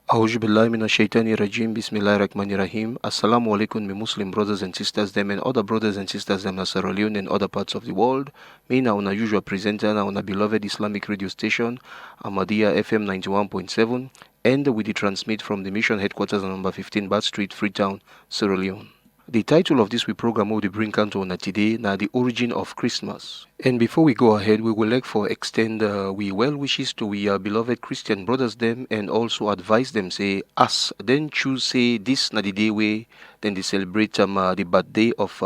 Auzu billahi minash shaitani rajim. Bismillahir Rahmanir Rahim. Assalamu alaikum, my Muslim brothers and sisters, them and other brothers and sisters, them in Sierra Leone and other parts of the world. Me now, our usual presenter, now on a beloved Islamic radio station, Ahmadiyya FM 91.7, and we transmit from the mission headquarters on number 15 Bat Street, Freetown, Sierra Leone. The title of this we program will bring count on today now the origin of Christmas. And before we go ahead, we would like for extend we well wishes to we beloved Christian brothers them and also advise them say us then choose say this na the day way then they celebrate the birthday of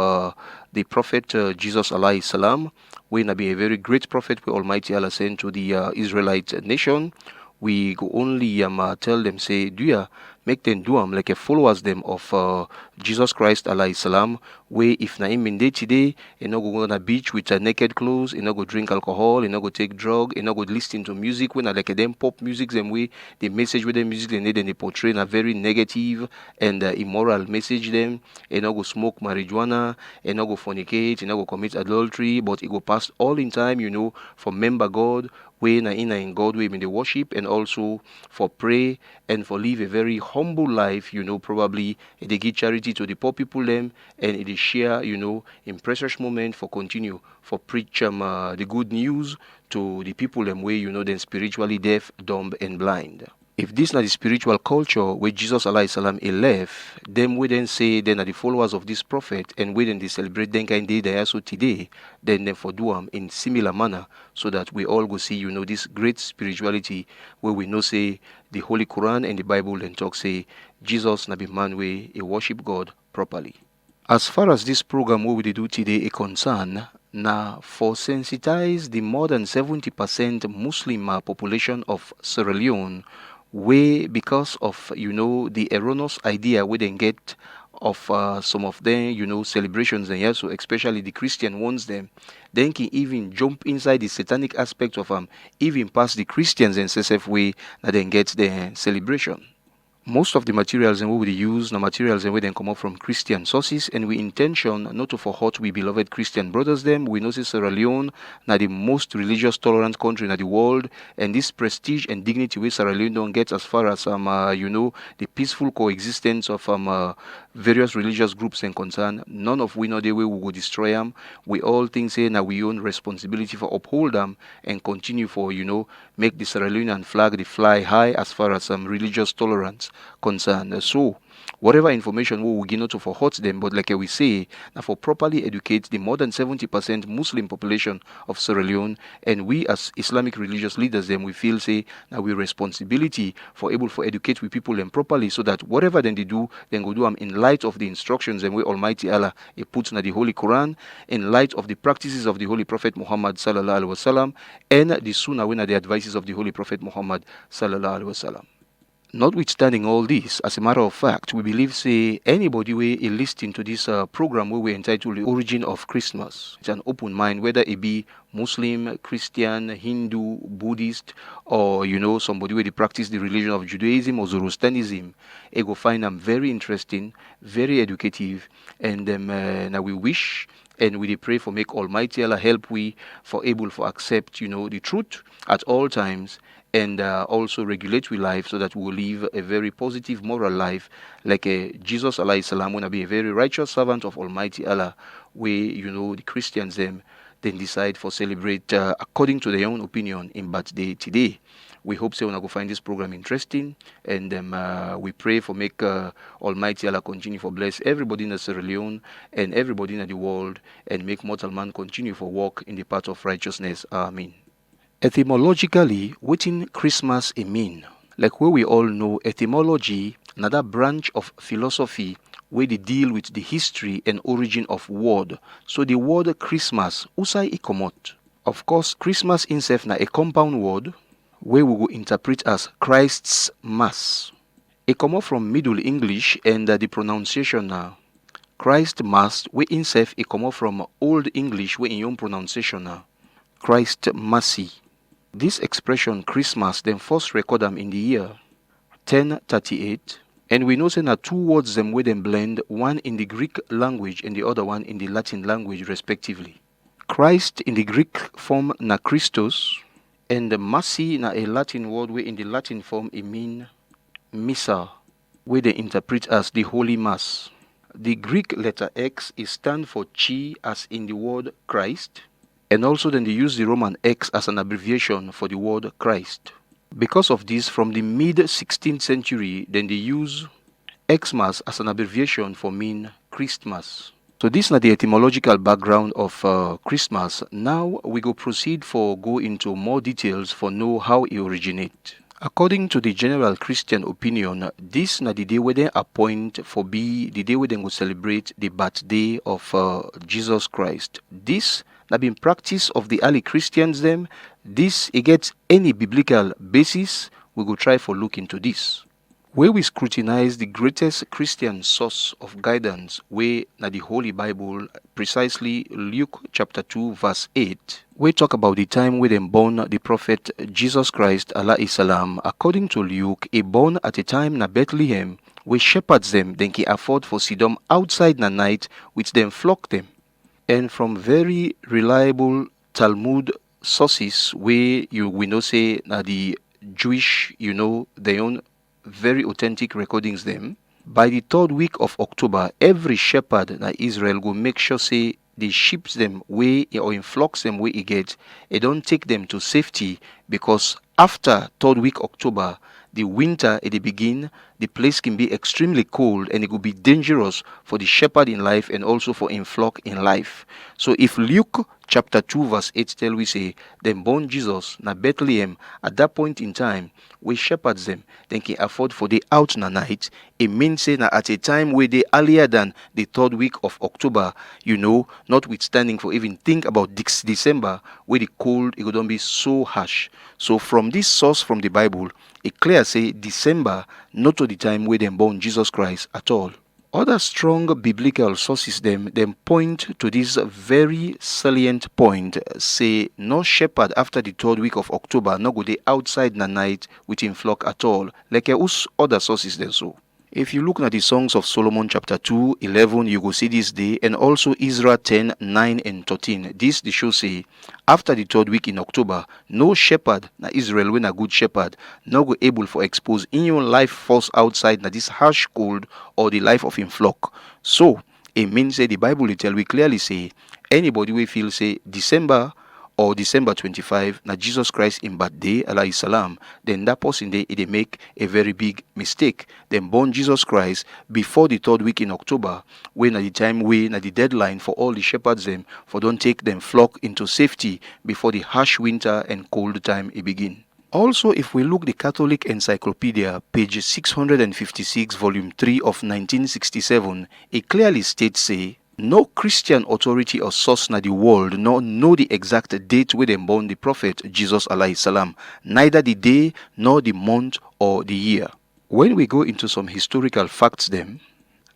the prophet Jesus alayhi salam. We na be a very great prophet we Almighty Allah sent to the Israelite nation. We go only tell them say do ya make them do like a followers them of Jesus Christ alayhi salam. Where if na him in day today, you know go on a beach with naked clothes, you know go drink alcohol, you know go take drug, you know go listen to music when like them pop music them way the message with the music they need and they portray a very negative and immoral message them, you know go smoke marijuana, you know go fornicate, you know go commit adultery, but it go past all in time, you know, for member God way in God way in the worship and also for pray and for live a very humble life, you know, probably they give charity to the poor people them and it is share, you know, in precious moment for continue for preach the good news to the people them way, you know, then spiritually deaf, dumb and blind. If this not the spiritual culture where Jesus alayhi salam he left, then we then say then are the followers of this prophet and we then they celebrate then kind day they also today, then for do in similar manner so that we all go see, you know, this great spirituality where we know say the Holy Qur'an and the Bible then talk say Jesus na be man way he worship God properly. As far as this program what we do today is concerned, now for sensitize the more than 70% Muslim population of Sierra Leone, way because of you know the erroneous idea we then get of some of them you know celebrations and yeah, so especially the Christian ones them, then can even jump inside the satanic aspect of even past the Christians and SSF way that then get the celebration. Most of the materials and we use, the materials and we then come up from Christian sources, and we intention not to for hurt we beloved Christian brothers them. We know Sierra Leone now the most religious tolerant country in the world, and this prestige and dignity we Sierra Leone don't get as far as you know the peaceful coexistence of various religious groups and concern. None of we know the way we will destroy them. We all think say now we own responsibility for uphold them and continue for you know make the Sierra Leonean flag the fly high as far as religious tolerance concerned. So whatever information we will give not to for hurt them, but like we say, now for properly educate the more than 70% Muslim population of Sierra Leone, and we as Islamic religious leaders then we feel say now we responsibility for able for educate with people and properly so that whatever then they do, then go do them in light of the instructions and we Almighty Allah he puts in the Holy Quran, in light of the practices of the Holy Prophet Muhammad sallallahu alaihi wasallam, and the Sunnah when the advices of the Holy Prophet Muhammad sallallahu alaihi wasallam. Notwithstanding all this, as a matter of fact, we believe say anybody way is listening to this program where we entitled The Origin of Christmas. It's an open mind, whether it be Muslim, Christian, Hindu, Buddhist, or you know somebody where they practice the religion of Judaism or Zoroastrianism. It go find them very interesting, very educative, and now we wish and we pray for make Almighty Allah help we for able for accept you know the truth at all times and also regulate we life so that we will live a very positive moral life like Jesus alayhi salam wanna be a very righteous servant of Almighty Allah where you know the Christians them then decide for celebrate according to their own opinion in birthday today. We hope so. We're going to find this program interesting, and we pray for make Almighty Allah continue for bless everybody in Sierra Leone and everybody in the world, and make mortal man continue for walk in the path of righteousness. Amen. Etymologically, what in Christmas it mean? Like where we all know, etymology, another branch of philosophy where they deal with the history and origin of word. So the word Christmas, usai ikomot. Of course, Christmas itself na a compound word where we will interpret as Christ's Mass. It come up from Middle English and the pronunciation now. Christ Mass, where itself it come up from Old English where in your pronunciation now. Christ Massy. This expression Christmas then first record them in the year 1038, and we know say na two words them where them blend, one in the Greek language and the other one in the Latin language respectively. Christ in the Greek form na Christos, and the Massy na a Latin word where in the Latin form it mean Missa, where they interpret as the Holy Mass. The Greek letter X is stand for Chi as in the word Christ, and also then they use the Roman X as an abbreviation for the word Christ. Because of this, from the mid-16th century, then they use Xmas as an abbreviation for mean Christmas. So this is not the etymological background of Christmas. Now we go proceed for go into more details for know how it originate. According to the general Christian opinion, this na the day where they appoint for be the day where they go celebrate the birthday of Jesus Christ. This na been practice of the early Christians them. This it gets any biblical basis. We go try for look into this. Where we scrutinize the greatest Christian source of guidance, where na the Holy Bible, precisely Luke chapter 2 verse 8, we talk about the time where them born the prophet Jesus Christ alayhi salam. According to Luke, he born at a time na Bethlehem, where shepherds them then can afford for sidom outside na night, which them flock them. And from very reliable Talmud sources, where we know say na the Jewish, their own very authentic recordings them. By the 3rd week of October, every shepherd in Israel go make sure say the sheep them way or in flocks them way he get, they don't take them to safety, because after 3rd week October, the winter at the begin, the place can be extremely cold and it will be dangerous for the shepherd in life and also for in flock in life. So if Luke chapter 2 verse 8 tell we say, them born Jesus na Bethlehem at that point in time, we shepherds them, then can afford for the out na night, it means say na at a time where they earlier than the 3rd week of October, notwithstanding for even think about December, where the cold it don't be so harsh. So from this source from the Bible, it clear say December not to the time where them born Jesus Christ at all. Other strong biblical sources them point to this very salient point, say no shepherd after the 3rd week of October no go dey outside na night within flock at all, like us other sources then so. If you look at the Songs of Solomon chapter 2, 11, you go see this day, and also Ezra 10, 9 and 13. This the show say, after the 3rd week in October, no shepherd na Israel when a good shepherd, no go able for expose in your life force outside na this harsh cold or the life of in flock. So, it means say the Bible will tell we clearly say, anybody we feel say December or December 25 na Jesus Christ in birthday alayhi salam, then that person they make a very big mistake. Then born Jesus Christ before the 3rd week in October, when at the time when at the deadline for all the shepherds them for don't take them flock into safety before the harsh winter and cold time it begin. Also, if we look the Catholic Encyclopedia, page 656, volume 3 of 1967, it clearly states say, no Christian authority or source na the world nor know the exact date where them born the prophet Jesus alayhi salam, neither the day nor the month or the year. When we go into some historical facts them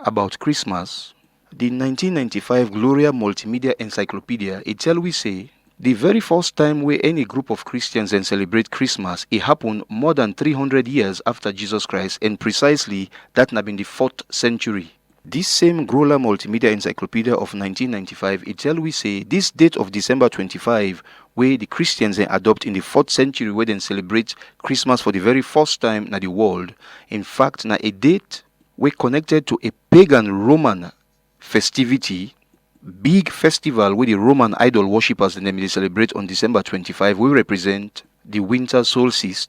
about Christmas, the 1995 Gloria Multimedia Encyclopedia, it tell we say the very first time where any group of Christians and celebrate Christmas, it happened more than 300 years after Jesus Christ, and precisely that na been the 4th century. This same Grola Multimedia Encyclopedia of 1995, it tell we say this date of December 25, where the Christians adopt in the 4th century, where they celebrate Christmas for the very first time in the world. In fact, na a date we connected to a pagan Roman festivity, big festival where the Roman idol worshippers and they celebrate on December 25, we represent the winter solstice.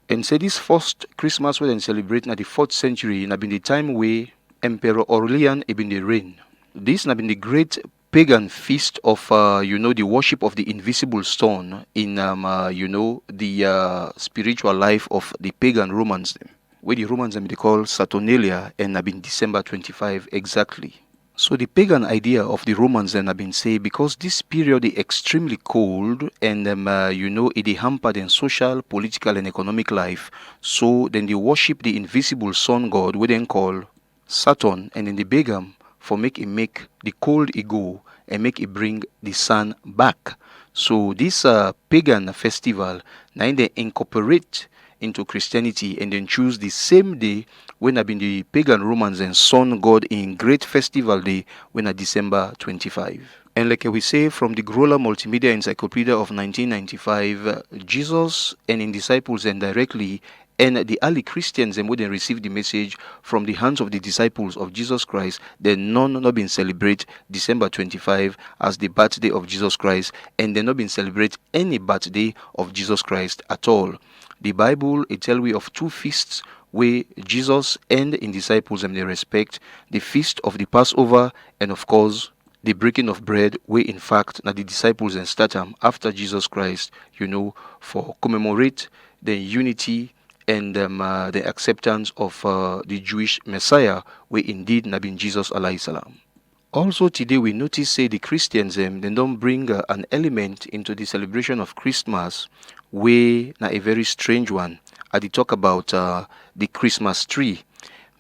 And say this first Christmas where they celebrate in the 4th century, na been the time where Emperor Aurelian been the reign. This has been the great pagan feast of the worship of the invisible stone in the spiritual life of the pagan Romans them, where the Romans they call Saturnalia, and have been December 25 exactly. So the pagan idea of the Romans then have been say because this period is extremely cold and it hampered in social, political and economic life, so then they worship the invisible sun god we then call Saturn, and in the begam for make the cold go and make it bring the sun back. So this pagan festival now they incorporate into Christianity and then choose the same day when have been the pagan Romans and sun god in great festival day when December 25. And like we say from the Grola Multimedia Encyclopedia of 1995, Jesus and his disciples and directly And the early Christians them when they receive the message from the hands of the disciples of Jesus Christ, they none not been celebrate December 25 as the birthday of Jesus Christ, and they not been celebrate any birthday of Jesus Christ at all. The Bible it tell we of two feasts where Jesus and in disciples and they respect: the feast of the Passover, and of course the breaking of bread, where in fact now the disciples and start after Jesus Christ, for commemorate the unity and the acceptance of the Jewish Messiah, where indeed na been Jesus alayhi salam. Also today we notice say the Christians they don't bring an element into the celebration of Christmas, where na a very strange one. I did talk about the Christmas tree.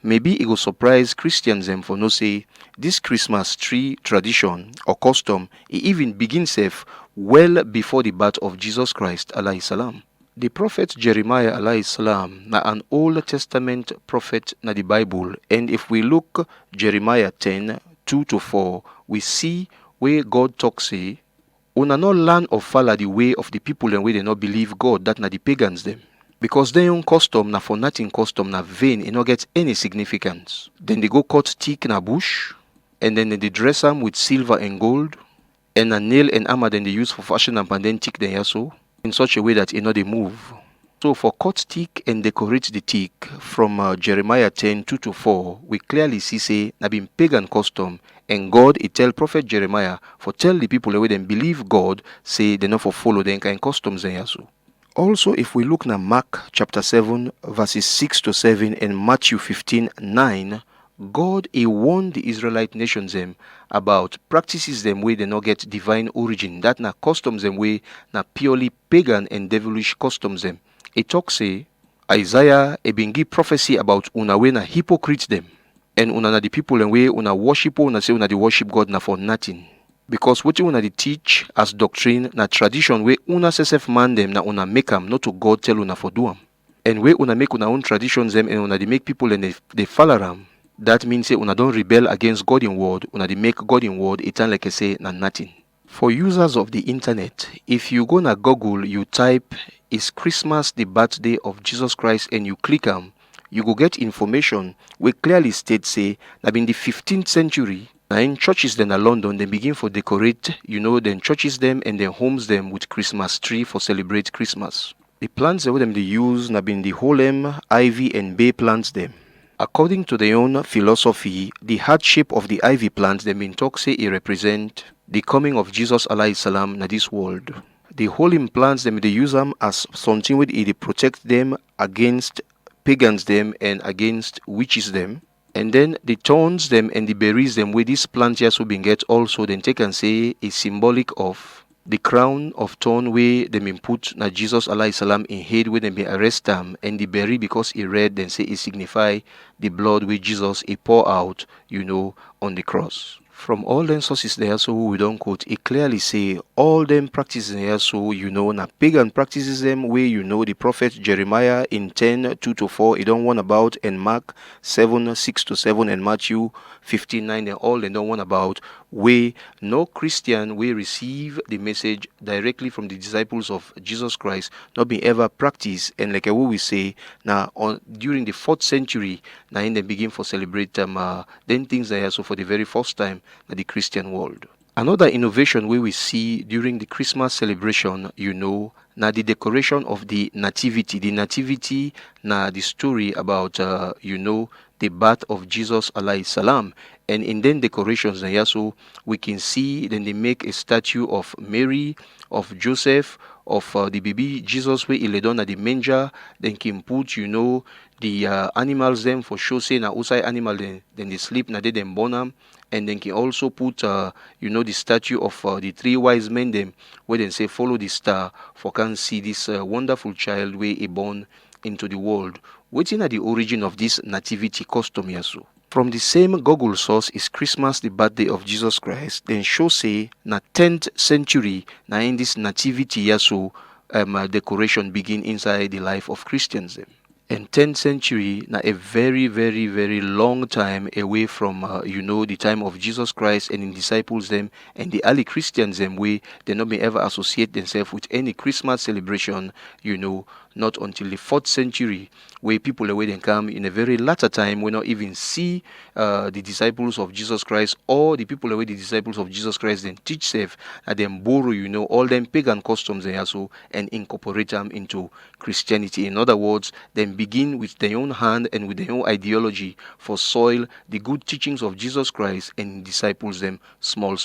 Maybe it will surprise Christians them for no say this Christmas tree tradition or custom it even begins safe well before the birth of Jesus Christ alayhi salam. The prophet Jeremiah alayhi salam na an Old Testament prophet na the Bible, and if we look Jeremiah 10:2-4, we see where God talks say, "Una no learn or follow the way of the people and way they not believe God, that na the pagans them. Because their own custom na for nothing custom na vain, it not get any significance. Then they go cut thick na bush, and then they dress them with silver and gold, and a nail and hammer then they use for fashion and then thick then also, in such a way that it not they move." So for cut thick and decorate the thick from Jeremiah 10:2-4, we clearly see say na been pagan custom, and God it tell prophet Jeremiah for tell the people the way them believe God say they not for follow them kind customs then also. Also, if we look now Mark chapter 7 verses 6-7 and Matthew 15:9, God he warned the Israelite nations them about practices them way they not get divine origin. That na customs them way na purely pagan and devilish customs them. It talks say Isaiah he been give prophecy about una way na hypocrites them, and una na the people and way una worship una say una the worship God na for nothing. Because what you una the teach as doctrine na tradition where una self man them na una make them not to God tell una for do them. And where una make una own traditions them and una they make people and they follow them. That means say una don't rebel against God in word, una they make God in word it like I say na nothing. For users of the internet, if you go na Google, you type "Is Christmas the birthday of Jesus Christ?" and you click you go get information where clearly states say that in the 15th century, in churches then in London, they begin for decorate, then churches them and then homes them with Christmas tree for celebrate Christmas. The plants that them they use na been the holem, ivy and bay plants them. According to their own philosophy, the heart shape of the ivy plants them in talk say it represent the coming of Jesus alayhi salam na this world. The holem plants them they use them as something with it protect them against pagans them and against witches them. And then the thorns them and the berries them where these plants also been get also then take and say is symbolic of the crown of thorn where them been put na Jesus alayhi salam in head where them be arrest them, and the berry because it red then say it signify the blood where Jesus he pour out on the cross. From all them sources there so we don't quote, it clearly say all them practices there so na pagan practices them where the prophet Jeremiah in 10:2-4 he don't want about, and Mark 7:6-7 and Matthew 15:9 and all they don't want about, where no Christian will receive the message directly from the disciples of Jesus Christ not being ever practiced. And like what we say now during the 4th century now in the begin for celebrate then things there so for the very first time in the Christian world. Another innovation we see during the Christmas celebration, na the decoration of the nativity. The nativity na the story about the birth of Jesus alayhi salam. And in then decorations so we can see then they make a statue of Mary, of Joseph, of the baby Jesus where he lay down at the manger. Then can put the animals them for show say na outside animal then they sleep na they them born them. And then can also put the statue of the 3 wise men them where they say follow the star for can see this wonderful child where he born into the world. Waiting at the origin of this nativity custom yasu. From the same Google source is Christmas the birthday of Jesus Christ. Then show say na 10th century na in this nativity yasu decoration begin inside the life of Christians them. And 10th century na a very, very, very long time away from the time of Jesus Christ and in disciples them and the early Christians them way they not be ever associate themselves with any Christmas celebration not until the 4th century, where people away then come in a very latter time, we not even see the disciples of Jesus Christ, or the people away the disciples of Jesus Christ then teach safe and then borrow, all them pagan customs and also and incorporate them into Christianity. In other words, then begin with their own hand and with their own ideology for soil the good teachings of Jesus Christ and disciples them small.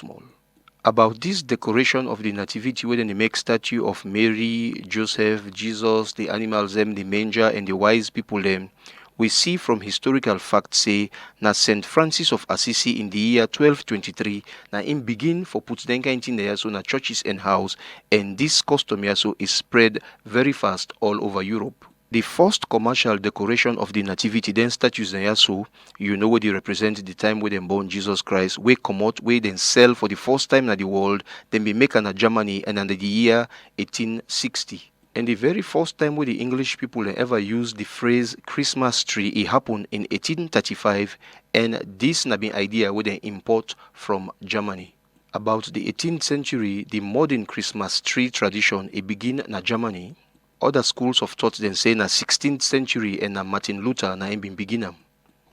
About this decoration of the nativity, where they make statue of Mary, Joseph, Jesus, the animals them, the manger, and the wise people them, we see from historical facts say na Saint Francis of Assisi in the year 1223 na in begin for put den kind in there so na churches and house, and this custom so is spread very fast all over Europe. The first commercial decoration of the nativity then statues there so where they represent the time where they born Jesus Christ, we come out, we then sell for the first time in the world, then be made in Germany and under the year 1860. And the very first time where the English people ever used the phrase Christmas tree, it happened in 1835, and this na been idea where they import from Germany. About the 18th century, the modern Christmas tree tradition it begin in Germany. Other schools of thought then say na 16th century and na Martin Luther na been beginner.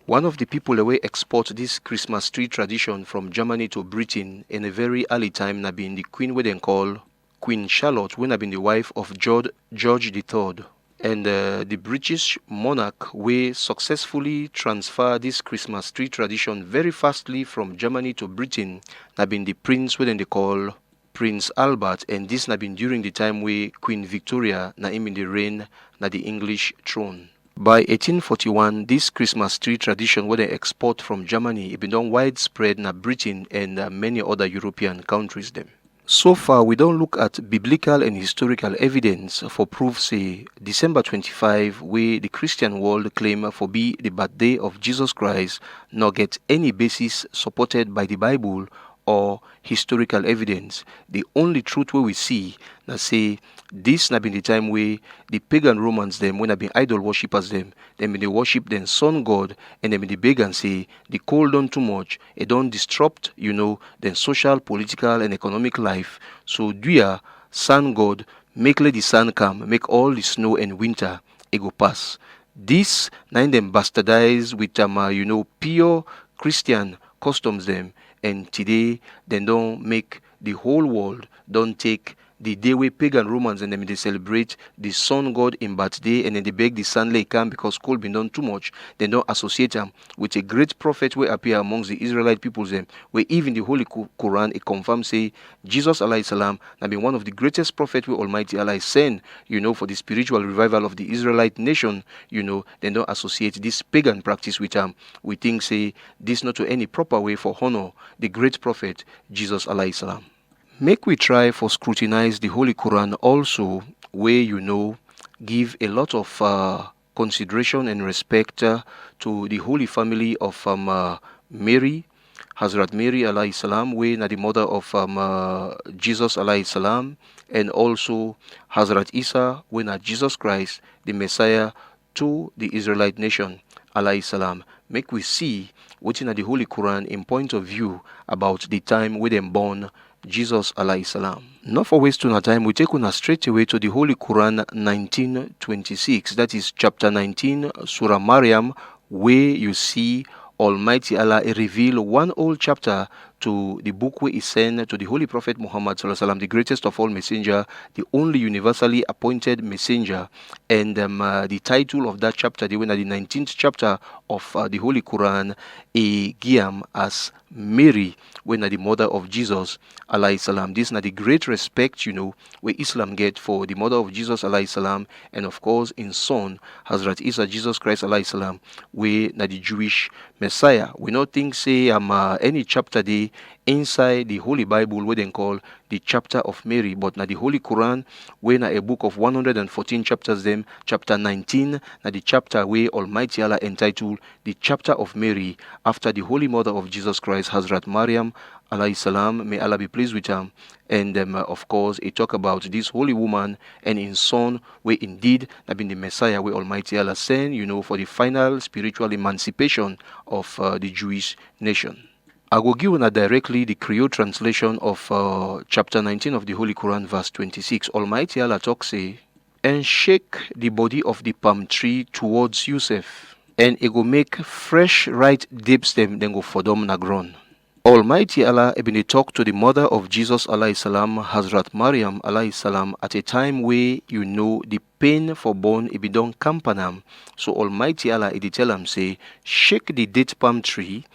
One of the people away export this Christmas tree tradition from Germany to Britain in a very early time na been the queen we then call Queen Charlotte, when have been the wife of George III. And the British monarch we successfully transfer this Christmas tree tradition very fastly from Germany to Britain na been the prince we then they call Prince Albert, and this na been during the time where Queen Victoria na in the reign na the English throne. By 1841, this Christmas tree tradition where they export from Germany it been done widespread na Britain and many other European countries them. So far, we don't look at biblical and historical evidence for proof say December 25, where the Christian world claim for be the birthday of Jesus Christ, nor get any basis supported by the Bible or historical evidence. The only truth where we see na say this na been the time where the pagan Romans them when have been idol worshippers them they worship them sun god, and them they beg and say the cold done too much, it don't disrupt then social, political and economic life. So do sun god make let the sun come, make all the snow and winter it go pass. This nine them bastardize with pure Christian customs them, and today they don't make the whole world don't take the day where pagan Romans and them they celebrate the sun god in birthday, and then they beg the sun lay come because cold been done too much. They don't associate them with a great prophet where appear amongst the Israelite peoples them, where even the Holy Qur'an it confirms say Jesus alayhi salam have been one of the greatest prophet where Almighty Allah send for the spiritual revival of the Israelite nation. They don't associate this pagan practice with we think say this not to any proper way for honor the great prophet Jesus alayhi salam. Make we try for scrutinize the Holy Quran also, where give a lot of consideration and respect to the Holy Family of Mary, Hazrat Mary alayhi salam, where na the mother of Jesus alayhi salam, and also Hazrat Isa, when na Jesus Christ, the Messiah to the Israelite nation alayhi salam. Make we see what in the Holy Quran in point of view about the time where them born Jesus alayhi salam. Not for wasting our time, we take on straight away to the Holy Quran 1926, that is chapter 19, Surah Maryam, where you see Almighty Allah reveal one old chapter to the book where he sent to the Holy Prophet Muhammad sallallahu alaihi wasallam, the greatest of all messenger, the only universally appointed messenger, and the title of that chapter, the 19th chapter of the Holy Quran, a giam as Mary, when the mother of Jesus alayhi salam. This is the great respect where Islam get for the mother of Jesus alayhi salam, and of course in son Hazrat Isa Jesus Christ alayhi salam, where the Jewish Messiah. We not think say any chapter day inside the Holy Bible where they call the chapter of Mary, but na the Holy Quran where na a book of 114 chapters them, chapter 19 na the chapter where Almighty Allah entitled the chapter of Mary after the Holy Mother of Jesus Christ, Hazrat Maryam alayhi salam, may Allah be pleased with her. And of course it talk about this holy woman and in son where indeed have been the Messiah where Almighty Allah sent for the final spiritual emancipation of the Jewish nation. I will give you directly the Creole translation of chapter 19 of the Holy Quran, verse 26. Almighty Allah talks say, and shake the body of the palm tree towards Yusuf, and it go make fresh right dips them, then go for them na ground. Almighty Allah ibn talk to the mother of Jesus alayhi salam, Hazrat Maryam alayhi salam, at a time where the pain for born it be done campanam. So Almighty Allah it tell him say, shake the date palm tree,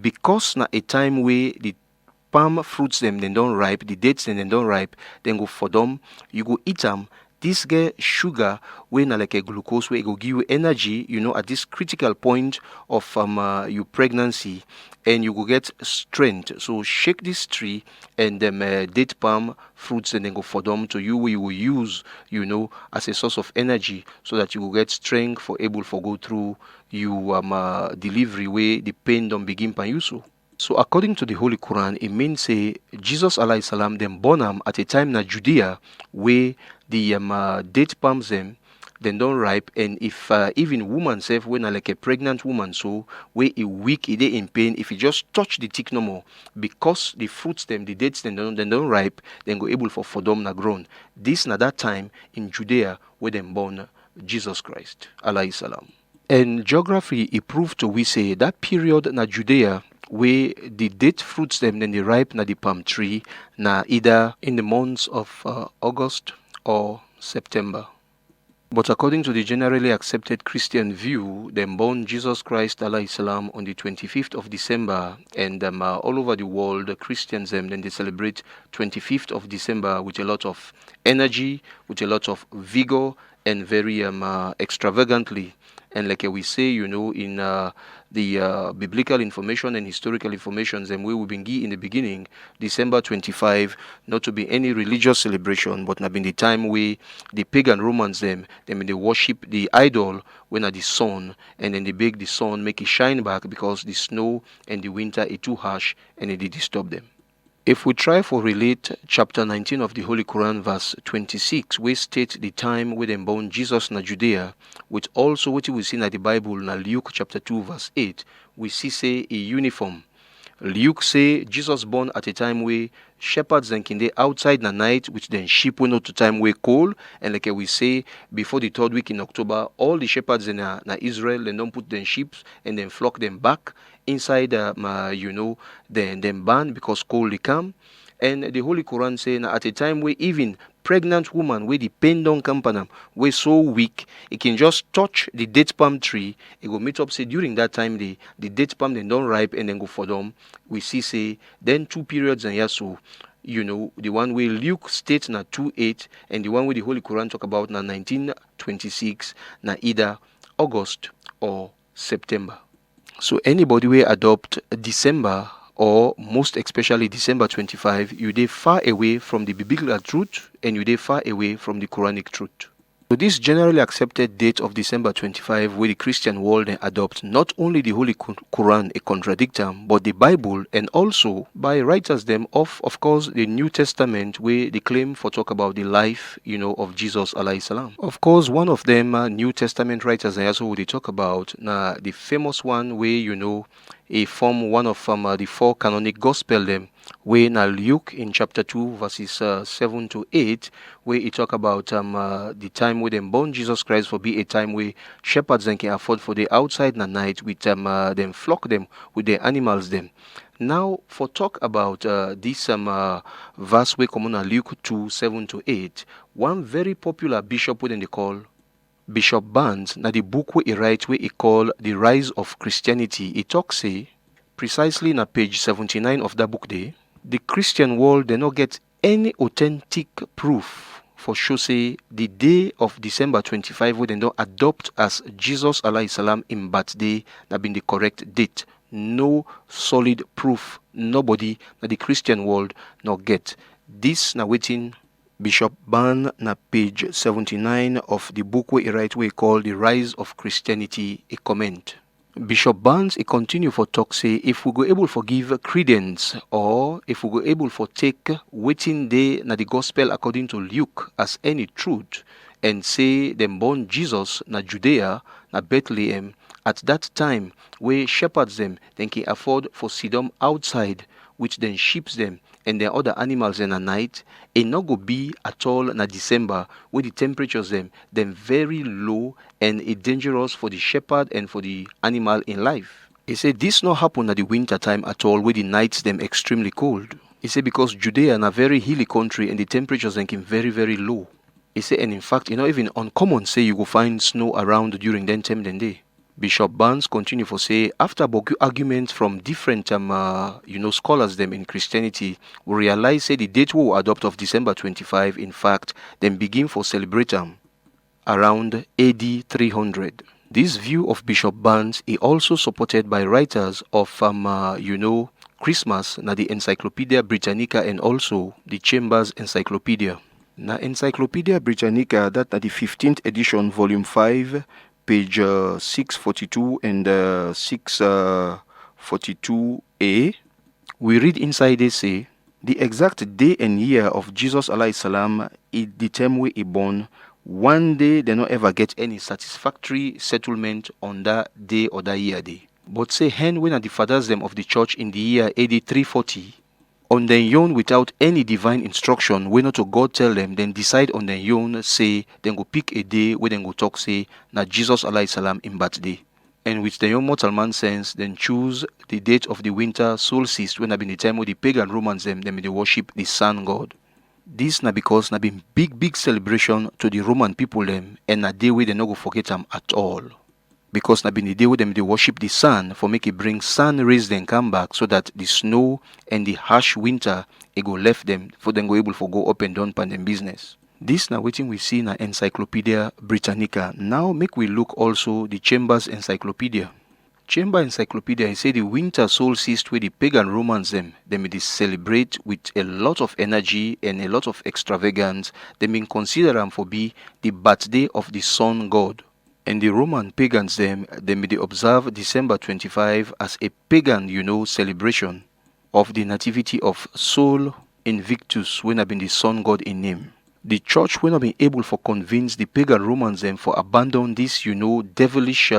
because na a time where the palm fruits them then don't ripe, the dates then don't ripe, then go for them, you go eat them. This get sugar when like a glucose where it go give you energy, at this critical point of your pregnancy, and you go get strength. So shake this tree and them date palm fruits and then go for them to you where you will use, as a source of energy, so that you will get strength for able for go through you delivery where the pain don't begin by you so. So according to the Holy Quran, it means say Jesus alayhi salam them born at a time na Judea where the date palms them then don't ripe, and if even woman self when like a pregnant woman so where a weak it in pain, if you just touch the tick no more, because the fruits them the dates then don't ripe, then go able for them na grown. This na that time in Judea where them born Jesus Christ alayhi salam. And geography it proved to we say that period na Judea where the date fruits them then they ripe na the palm tree na either in the months of August or September. But according to the generally accepted Christian view, them born Jesus Christ alayhi salam on the 25th of December, and all over the world Christians then they celebrate 25th of December with a lot of energy, with a lot of vigor, and very extravagantly. And like we say, in the biblical information and historical information, and we will be in the beginning, December 25, not to be any religious celebration, but not been the time where the pagan Romans they worship the idol when at the sun, and then they bake the sun, make it shine back because the snow and the winter is too harsh and it disturb them. If we try for relate chapter 19 of the Holy Quran verse 26, we state the time when them born Jesus na Judea, which also what we see in the Bible na Luke chapter 2 verse 8, we see say a uniform. Luke say Jesus born at a time where shepherds then can they outside na night, which then sheep will not to time where cold, and like we say before the 3rd week in October, all the shepherds in Israel they don't put them sheep and then flock them back inside them ban because cold they come. And the Holy Quran say at a time where even pregnant woman where the pain don't come on them, where so weak, it can just touch the date palm tree, it go meet up say during that time the date palm then don't ripe and then go for them. We see say then 2 periods and yes so the one where Luke states na 2:8 and the one where the Holy Quran talk about na 1926 na either August or September. So anybody will adopt December or most especially December 25, you dey far away from the biblical truth and you dey far away from the Quranic truth. So this generally accepted date of December 25 where the Christian world adopt not only the Holy Quran a contradictum, but the Bible, and also by writers them of course the New Testament where they claim for talk about the life of Jesus alayhi salam. Of course one of them New Testament writers they also they talk about the famous one where a form one of the 4 canonic gospel them where now Luke in chapter 2 verses 7 to 8 where he talk about the time where them born Jesus Christ for be a time where shepherds then can afford for the outside na night with them flock them with their animals them. Now for talk about this verse where come on Luke 2 7 to 8, one very popular bishop who they call Bishop Barnes, na the book where he write where he call The Rise of Christianity, he talks say precisely na page 79 of that book there, the Christian world they not get any authentic proof for sure say the day of December 25 where they don't adopt as Jesus alayhi salam in birthday that been the correct date. No solid proof, nobody that the Christian world not get. This na waiting Bishop Barnes na page 79 of the book where he write where he call The Rise of Christianity a comment. Bishop Barnes he continue for talk say if we go able for give credence or if we go able for take waiting day na the gospel according to Luke as any truth and say them born Jesus na Judea na Bethlehem At that time, where shepherds them, then can afford for sidom outside, which then sheeps them and their other animals in a night, it not go be at all na December, where the temperatures them very low and it dangerous for the shepherd and for the animal in life. He said this not happen at the winter time at all, where the nights them extremely cold. He said because Judea is a very hilly country and the temperatures then came very, very low. He said, and in fact, even uncommon say you go find snow around during that time then day. Bishop Barnes continue for say, after arguments from different scholars them in Christianity, we realize say the date we will adopt of December 25, in fact, then begin for celebrate them around AD 300. This view of Bishop Barnes is also supported by writers of Christmas na the Encyclopedia Britannica and also the Chambers Encyclopedia. Na Encyclopedia Britannica, that na the 15th edition, volume 5, page 642 and 642a, we read inside they say, the exact day and year of Jesus alayhi salam is the time we is born. One day they not ever get any satisfactory settlement on that day or that year day. But say hen when are the fathers them of the church in the year AD 340, on their own without any divine instruction, when not to God tell them, then decide on their own, say, then go pick a day where then go talk, say, na Jesus alayhi salam in birthday. And with the young mortal man sense, then choose the date of the winter solstice when have been the time where the pagan Romans them they worship the sun god. This na because na been big celebration to the Roman people them, and a day where they no go forget them at all. Because na been the day where them they worship the sun for make it bring sun rays then come back, so that the snow and the harsh winter it go left them for them go able for go up and down pan them business. This na waiting we see na Encyclopedia Britannica. Now make we look also the Chambers Encyclopedia. Chamber Encyclopedia, he say the winter solstice where the pagan Romans them they celebrate with a lot of energy and a lot of extravagance. They mean consider them for be the birthday of the sun god. And the Roman pagans them they observe December 25 as a pagan, celebration of the nativity of Sol Invictus, when have been the sun god in name. The church when have been able for convince the pagan Romans them for abandon this, devilish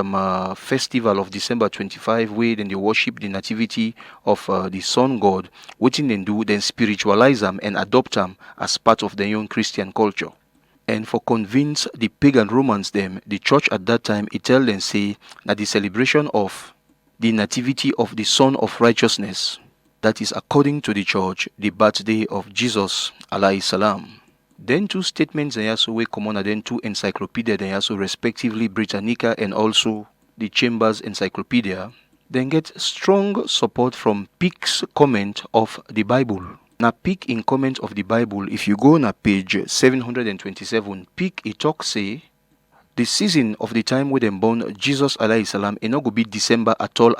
festival of December 25, where then they worship the nativity of the sun god, what they do then spiritualize them and adopt them as part of their own Christian culture. And for convince the pagan Romans them, the church at that time, it tell them say that the celebration of the nativity of the Son of Righteousness, that is according to the church, the birthday of Jesus alayhi salam. Then two statements they also way common, and then two encyclopedia they also respectively Britannica and also the Chambers Encyclopedia, then get strong support from Peake's comment of the Bible. Now, Peake in comment of the Bible, if you go on page 727, Peake it talks say, the season of the time where them born Jesus alayhi salam, it not go be December at all.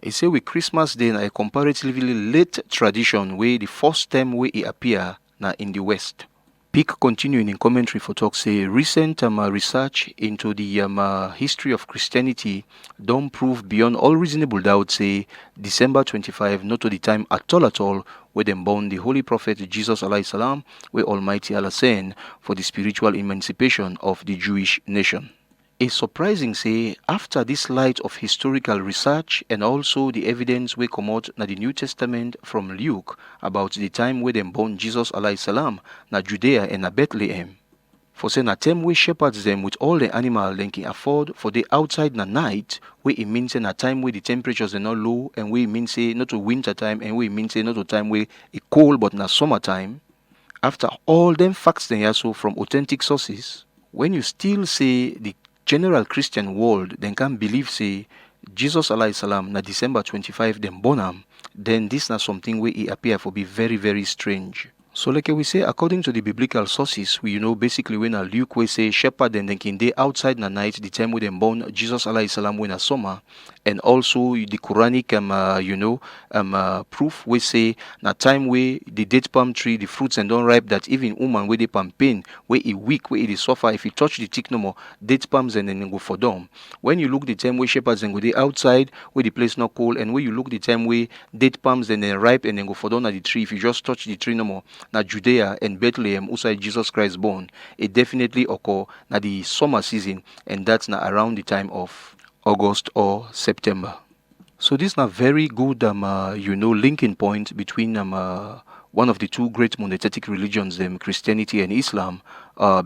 It say with Christmas day na a comparatively late tradition where the first time where it appear na in the West. Peake continuing in commentary for talk say recent research into the history of Christianity don't prove beyond all reasonable doubt say December 25 not to the time at all where them born the Holy Prophet Jesus alayhi salam, where Almighty Allah sent for the spiritual emancipation of the Jewish nation. It's surprising say after this light of historical research and also the evidence we come out na the New Testament from Luke about the time where them born Jesus alayhi salam na Judea and na Bethlehem. For say na time we shepherds them with all the animal they can afford for the outside na night, where it means na time where the temperatures are not low, and we mean say not to winter time, and we mean say not to time where it cold but na summertime. After all them facts then also from authentic sources, when you still say the general Christian world then can believe say Jesus alayhi salam na December 25 them born am, then this na something where it appear for be very, very strange. So like we say, according to the biblical sources, we basically when Luke we say shepherd then can day outside na night the time when them born Jesus alayhi salam when a summer, and also the Quranic proof we say na time where the date palm tree the fruits and don't ripe, that even woman where they palm pain where it weak where it is suffer, if you touch the tick no more date palms and then go for them. When you look the time where shepherds and go day outside where the place not cold, and where you look the time where date palms and then ripe and then go for down at the tree, if you just touch the tree no more, na Judea and Bethlehem outside Jesus Christ born, it definitely occur na the summer season, and that's na around the time of August or September. So this is a very good, linking point between one of the two great monotheistic religions, Christianity and Islam,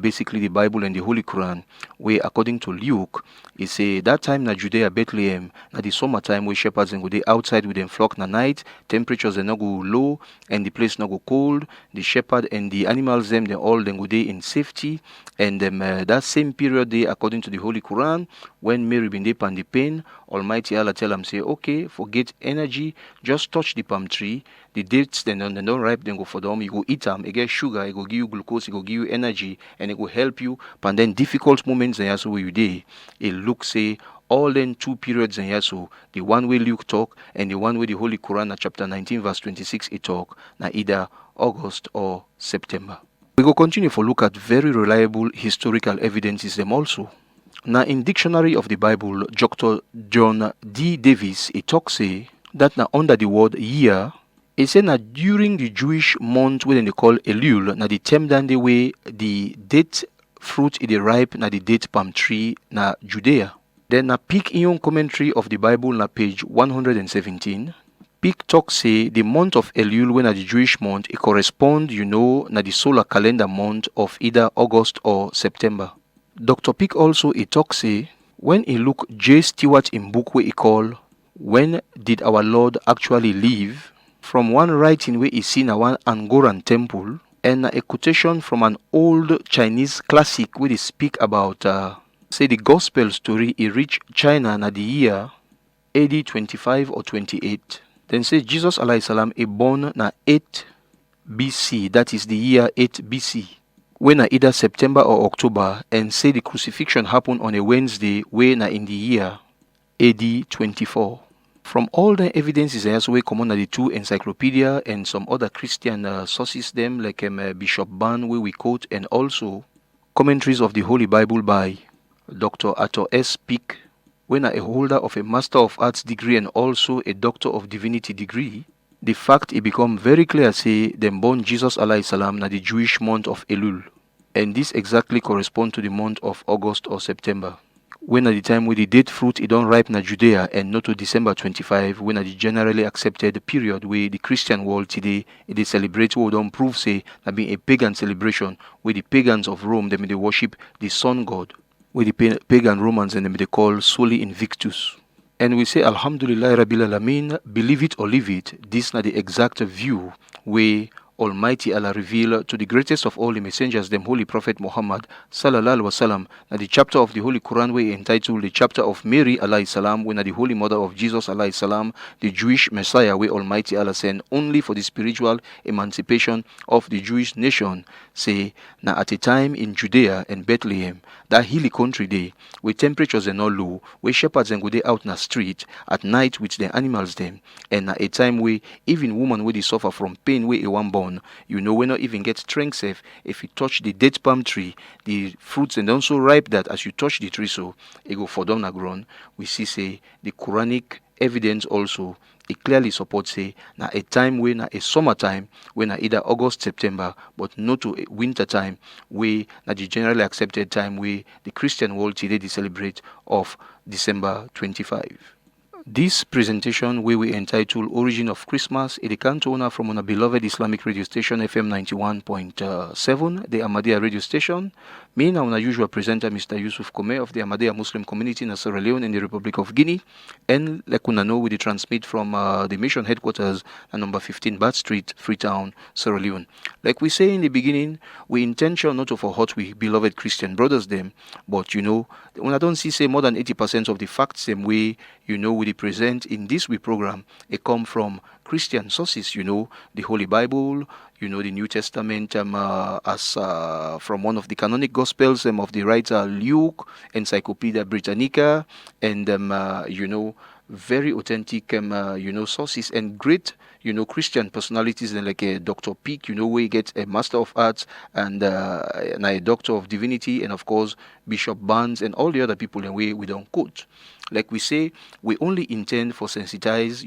basically the Bible and the Holy Quran, where according to Luke, it say that time na Judea, Bethlehem, na the summertime where shepherds and go dey outside with them flock na night, temperatures they no go low and the place no go cold, the shepherd and the animals them they all then go dey in safety, and that same period day according to the Holy Quran, when Mary been dey pan the pain, Almighty Allah tell them say, okay, forget energy, just touch the palm tree, the dates then don't ripe, then go for them, you go eat them, it get sugar, it go give you glucose, it go give you energy, and it will help you. But then difficult moments and so you day, it look say all then two periods and so the one way Luke talk and the one way the Holy Quran chapter 19 verse 26 it talk na either August or September. We go continue for look at very reliable historical evidences them also. Now in Dictionary of the Bible, Dr. John D. Davis it talk say that now under the word year, it say that during the Jewish month when they call Elul, now the term then the way the date fruit it ripe na the date palm tree na Judea. Then na pick in your commentary of the Bible na page 117. Pick talk say the month of Elul when na the Jewish month it correspond na the solar calendar month of either August or September. Dr. Pick also he talk say when he look J. Stewart in book where he call When Did Our Lord Actually Live, from one writing where he seen one Angoran temple, and a quotation from an old Chinese classic where they speak about say the gospel story he reached China na the year AD 25 or 28. Then say Jesus alayhi salam he born na 8 BC, that is the year 8 BC. When na either September or October, and say the crucifixion happened on a Wednesday when na in the year AD 24. From all the evidences as we come on the two encyclopedia and some other Christian sources them like Bishop Ban where we quote, and also commentaries of the Holy Bible by Dr. Arthur S. Pick, when a holder of a Master of Arts degree and also a Doctor of Divinity degree, the fact it become very clear say them born Jesus alayhi salam na the Jewish month of Elul, and this exactly correspond to the month of August or September, when at the time when the date fruit it don't ripe na Judea, and not to December 25, when at the generally accepted period where the Christian world today it is celebrate what don't prove say that being a pagan celebration where the pagans of Rome they worship the sun god, where the pagan Romans and they call Soli Invictus. And we say Alhamdulillah Rabbil Alameen, believe it or leave it, this is not the exact view where Almighty Allah reveal to the greatest of all the messengers, them Holy Prophet Muhammad sallallahu alaihi wasallam, na the chapter of the Holy Quran where entitled the chapter of Mary alayhi salam, when the Holy Mother of Jesus alayhi salam, the Jewish Messiah where Almighty Allah sent only for the spiritual emancipation of the Jewish nation, say na at a time in Judea and Bethlehem, that hilly country day, where temperatures are not low, where shepherds and go day out in the street at night with their animals them, and at a time where even women where they suffer from pain where a one born, we not even get strength safe if you touch the date palm tree, the fruits and also ripe that as you touch the tree so it go for down ground. We see say the Quranic evidence also it clearly supports say na a time where na a summertime when na either August September, but not to a winter time where na the generally accepted time where the Christian world today they celebrate of December 25. This presentation where we entitled Origin of Christmas, it can owner from our beloved Islamic radio station FM 91.7, the Ahmadiyya radio station. Me now our usual presenter Mr. Yusuf Kome of the Ahmadiyya Muslim community in Sierra Leone in the Republic of Guinea, and like una know we transmit from the mission headquarters at number 15 Bat Street, Freetown, Sierra Leone. Like we say in the beginning, we intention not to for hurt we beloved Christian brothers them, but when I don't say more than 80% of the facts same way we present in this program, it come from Christian sources, the Holy Bible, the New Testament, as from one of the canonic Gospels of the writer Luke, Encyclopedia Britannica, and very authentic, sources and great, Christian personalities like Dr. Peak, where you get a Master of Arts and a Doctor of Divinity, and of course Bishop Barnes and all the other people in way we don't quote. Like we say, we only intend for sensitize,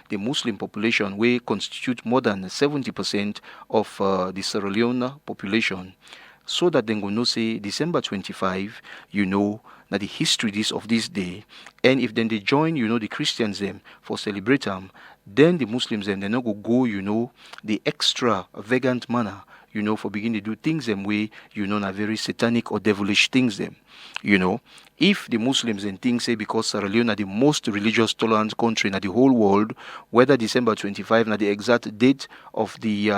the Muslim population, where constitute more than 70% of the Sierra Leone population. so that then go know say December 25, na the history this of this day. And if then they join, the Christians them for celebrate them, then the Muslims them they not go, the extravagant manner, for beginning to do things them way, na very satanic or devilish things them. If the Muslims and things say because Sierra Leone are the most religious tolerant country in the whole world, whether December 25 na the exact date of the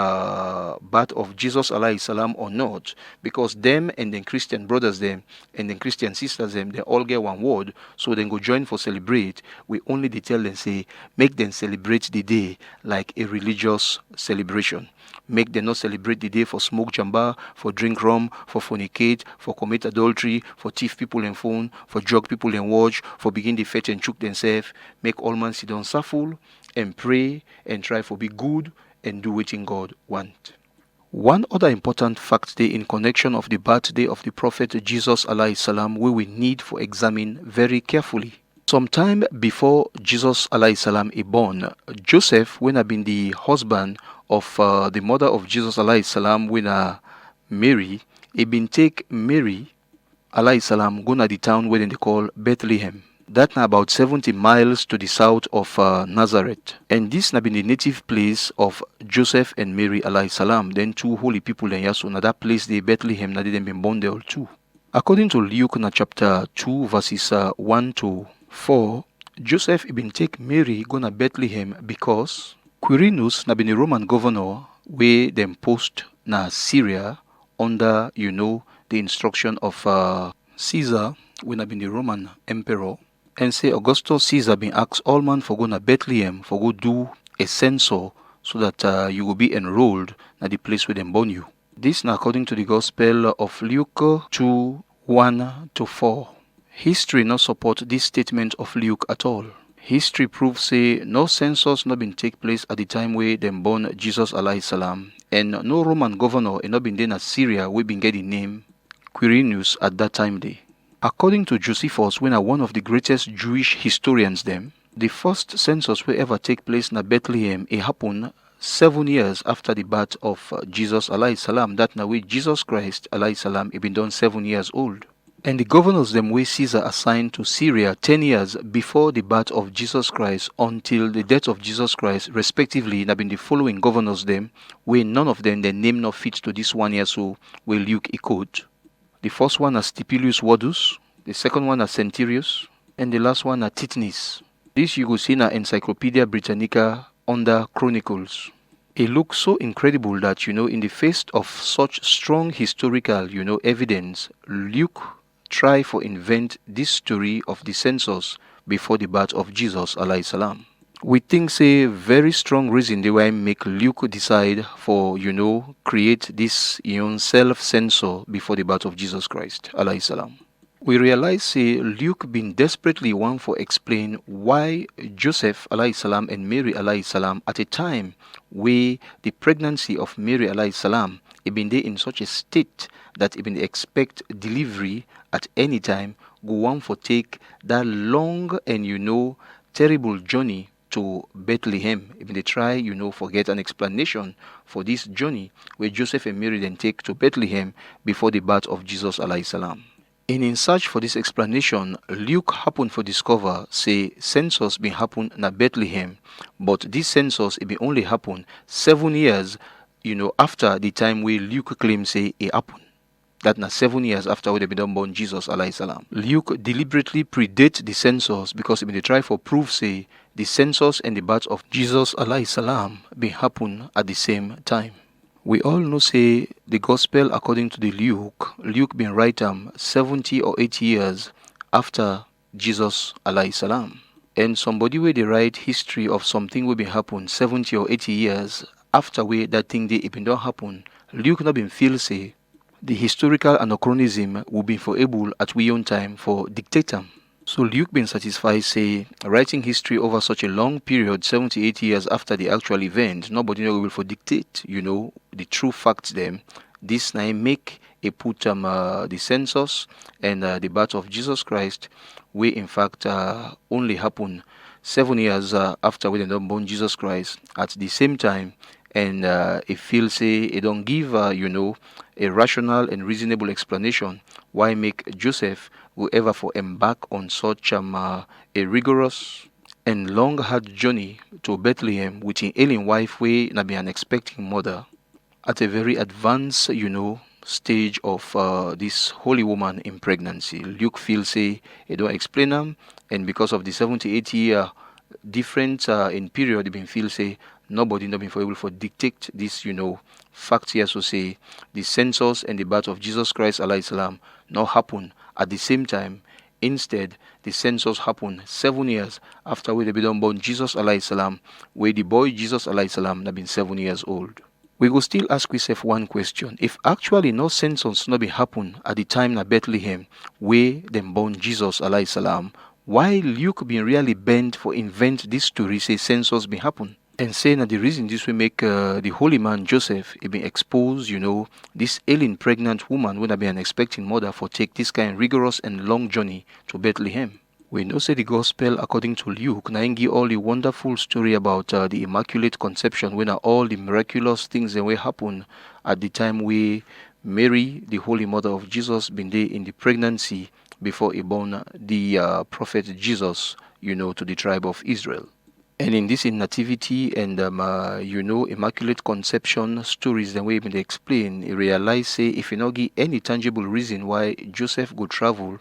birth of Jesus alayhi salam or not, because them and then Christian brothers them and then Christian sisters them, they all get one word, so then go join for celebrate. We only tell them say make them celebrate the day like a religious celebration. Make them not celebrate the day for smoke jamba, for drink rum, for fornicate, for commit adultery, for thief people and phone, for drug people and watch, for begin the fetch and choke themselves. Make all man sit down suffer and pray and try for be good and do what in God want. One other important fact day in connection of the birthday of the Prophet Jesus alayhi salam we need for examine very carefully. Sometime before Jesus alayhi salam is born, Joseph, when had been the husband of the mother of Jesus alayhi salam, when Mary, he been take Mary alayhi salam go to the town where they call Bethlehem. That now about 70 miles to the south of Nazareth. And this now been the native place of Joseph and Mary alayhi salam. Then two holy people in Yasu, now that place they Bethlehem, now they been born there too. According to Luke chapter 2 verses 1 to 4, Joseph been take Mary go to Bethlehem because Quirinius na been the Roman governor where them post na Syria under the instruction of Caesar when have been the Roman emperor, and say Augustus Caesar been asked all man for go to Bethlehem for go do a census so that you will be enrolled at the place where them born you. This now according to the Gospel of Luke 2 1 to 4. History not support this statement of Luke at all. History proves say no census not been take place at the time where them born Jesus alayhi salam, and no Roman governor not been there in Syria we been getting name Quirinius at that time day. According to Josephus, when one of the greatest Jewish historians them, the first census will ever take place in Bethlehem, it happened 7 years after the birth of Jesus alayhi salam. That now way Jesus Christ alayhi salam he been done 7 years old. And the governors them way Caesar assigned to Syria 10 years before the birth of Jesus Christ until the death of Jesus Christ respectively have been the following governors them, where none of them their name not fits to this 1 year so where Luke he quote. The first one is Stipilius Wadus, the second one is Centurius, and the last one is Titnis. This you go see in Encyclopedia Britannica under Chronicles. It looks so incredible that in the face of such strong historical evidence, Luke try for invent this story of the census before the birth of Jesus alayhi salam. We think say very strong reason they why make Luke decide for create this self-censor before the birth of Jesus Christ alayhi salam. We realize say Luke been desperately want for explain why Joseph alayhi salam and Mary alayhi salam at a time where the pregnancy of Mary alayhi salam it been there in such a state that it been expect delivery at any time go want for take that long and terrible journey to Bethlehem. If they try, for get an explanation for this journey where Joseph and Mary then take to Bethlehem before the birth of Jesus alayhi salam. In search for this explanation, Luke happened for discover say census been happen in Bethlehem, but this census it be only happen 7 years, after the time where Luke claims say it happened. That na 7 years after they been born Jesus alayhi salam. Luke deliberately predate the census because they try for proof say the census and the birth of Jesus alayhi salam be happen at the same time. We all know say the gospel according to the Luke been write 70 or 80 years after Jesus alayhi salam. And somebody where they write history of something will be happen 70 or 80 years after where that thing they been don't happen, Luke not been feel say the historical anachronism will be for able at we own time for dictator. So Luke been satisfied say writing history over such a long period, 70, 80 years after the actual event, nobody will for dictate, the true facts them. This now make a put the census and the birth of Jesus Christ, where in fact only happen 7 years after we don't born Jesus Christ at the same time, and it feels say it don't give a rational and reasonable explanation why make Joseph whoever for embark on such a rigorous and long hard journey to Bethlehem with an ailing wife way na be an expecting mother at a very advanced stage of this holy woman in pregnancy. Luke feels say he don't explain them, and because of the 70-80 year different in period, he been feel say nobody not been for able to dictate this fact here. So say the census and the birth of Jesus Christ alayhi salam not happen at the same time. Instead, the census happened 7 years after we they been born Jesus alayhi salam, where the boy Jesus alayhi salam have been 7 years old. We will still ask ourselves one question. If actually no census not be happen at the time na Bethlehem, where them born Jesus alayhi salam, why Luke been really bent for invent this story say census be happen? And saying that the reason this will make the holy man Joseph he been exposed, this ailing pregnant woman would have been an expecting mother for take this kind of rigorous and long journey to Bethlehem. We know say the gospel according to Luke na give all the wonderful story about the immaculate conception when all the miraculous things that will happen at the time we Mary, the holy mother of Jesus, been there in the pregnancy before he born the prophet Jesus, to the tribe of Israel. And in this nativity and immaculate conception stories, the way they explain, you realize say if you not give any tangible reason why Joseph go travel,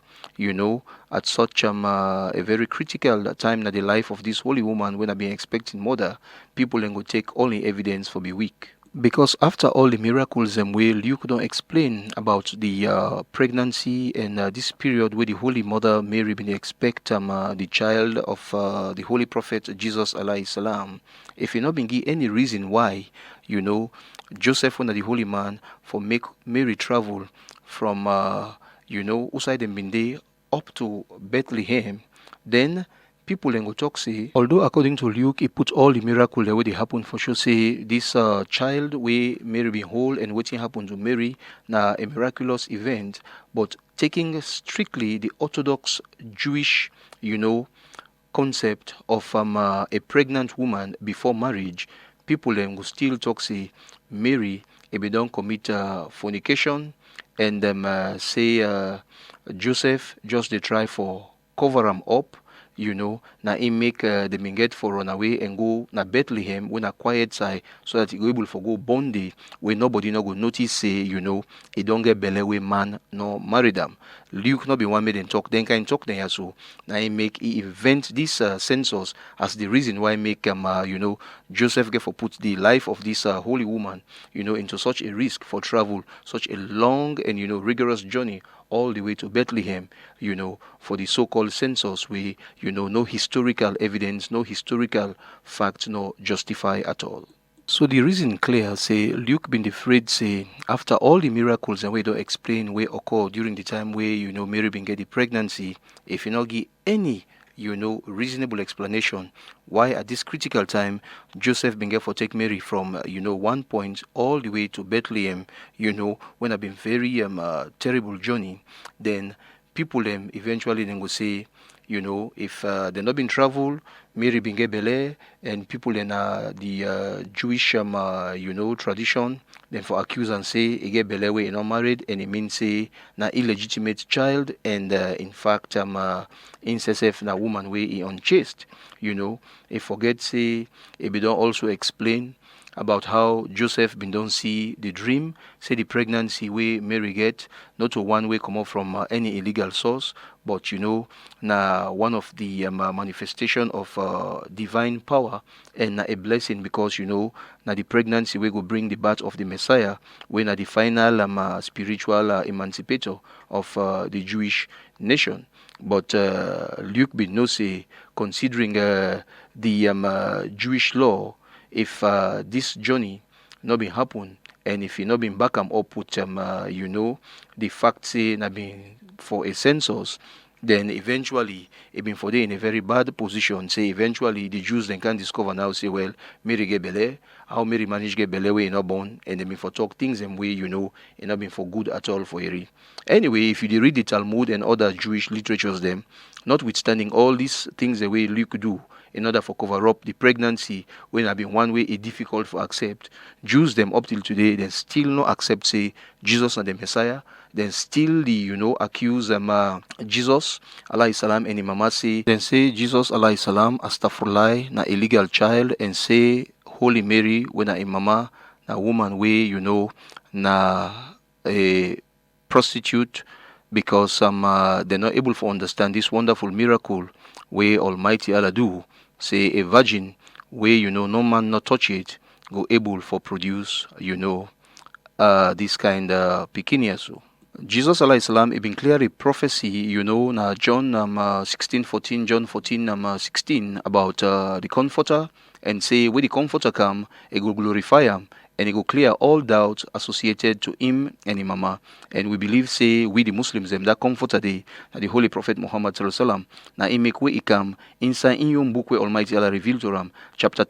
at such a very critical time in the life of this holy woman when I been expecting mother, people then go take only evidence for be weak. Because after all the miracles and way Luke don't explain about the pregnancy and this period where the Holy Mother Mary been expect the child of the Holy Prophet Jesus alayhi salam, if you not been give any reason why, Joseph when the Holy Man for make Mary travel from outside them been there up to Bethlehem, then people then go talk say, although according to Luke, he put all the miracle the way they happen for sure. Say this child where Mary be whole and what happened to Mary now a miraculous event, but taking strictly the Orthodox Jewish, concept of a pregnant woman before marriage, people then go still talk say Mary if they don't commit fornication, and say Joseph just they try for cover them up. Na him make them get for run away and go na Bethlehem when a quiet side so that he go able for go bondi where nobody no go notice say he don't get belle way man no marry them. Luke not be one made and talk then kind talk then so na him make he invent this census as the reason why make Joseph get for put the life of this holy woman into such a risk for travel such a long and rigorous journey all the way to Bethlehem, for the so-called census where, no historical evidence, no historical facts, no justify at all. So the reason clear, say, Luke been afraid, say, after all the miracles and we don't explain where occur during the time where, Mary been get the pregnancy, if you not give any reasonable explanation why at this critical time Joseph been get for take Mary from one point all the way to Bethlehem, when I've been very terrible journey, then people them eventually then go say, if they not been travel, Mary been get belle, and people in the Jewish tradition, then for accuse and say he get belle way not married, and it means say na illegitimate child, and in fact incest na woman way he unchaste. If forget say he don't also explain about how Joseph been don't see the dream, say the pregnancy way Mary get, not to one way come out from any illegal source, but na one of the manifestation of divine power and a blessing because na the pregnancy we go bring the birth of the Messiah, when na the final spiritual emancipator of the Jewish nation. But Luke been no say considering the Jewish law, if this journey not been happen and if he not been back up with the fact say not been for a census, then eventually it been for them in a very bad position. Say eventually the Jews then can discover now say, well, Mary get belle, how Mary managed get belle way not born, and then been for talk things and way it not been for good at all for Eri. Anyway, if you read the Talmud and other Jewish literatures them, notwithstanding all these things the way Luke do, in order for cover up the pregnancy when have been one way it difficult for accept. Jews them up till today, they still no accept say Jesus and the Messiah. Then still the accuse Jesus alayhi salam and mama say then say Jesus alayhi salam astaghfirullah na illegal child and say Holy Mary when a mama na woman way na a prostitute because they're not able to understand this wonderful miracle where Almighty Allah do say a virgin where no man not touch it go able for produce this kind of so. Jesus alayhi salam it been clearly prophecy na John 16:14 John 14:16 about the comforter and say when the comforter come it will glorify him and it will clear all doubts associated to him and his mama. And we believe say we the Muslims them that comforter the Holy Prophet Muhammad sallallahu alaihi wasallam na he make way he come inside in your book where Almighty Allah revealed to him chapter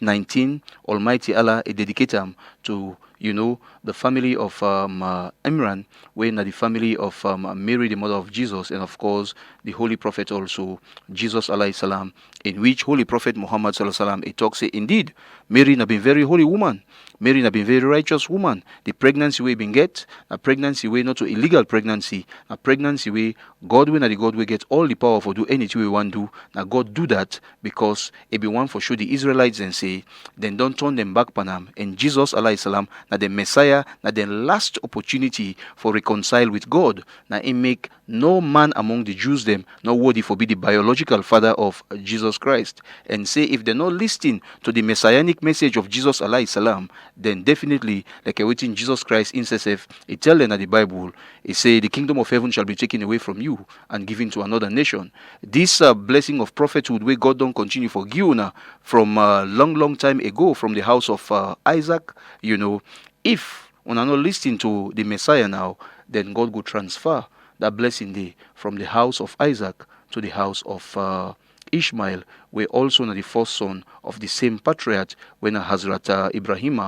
19 Almighty Allah dedicate him to the family of Imran, when the family of Mary, the mother of Jesus, and of course the Holy Prophet also, Jesus alayhi salam, in which Holy Prophet Muhammad sallallahu alaihi wasallam, it talks say, indeed, Mary na been very holy woman, Mary na been very righteous woman. The pregnancy we been get, a pregnancy way not to illegal pregnancy, a pregnancy way God when the God we get all the power for do anything we want to do. Now God do that because it be one for sure the Israelites and say, then don't turn them back panam. And Jesus alayhi salam, na the Messiah, na the last opportunity for reconcile with God. Now he make no man among the Jews them no worthy for be the biological father of Jesus Christ. And say if they're not listening to the messianic message of Jesus alayhi salam, then definitely like waiting Jesus Christ in himself, it tell them at the Bible, it say the kingdom of heaven shall be taken away from you and given to another nation. This blessing of prophethood where God don't continue for you now from long time ago from the house of Isaac, if when I'm not listening to the Messiah now, then God will transfer that blessing day from the house of Isaac to the house of Ishmael, where also the first son of the same patriarch when Hazrat Ibrahim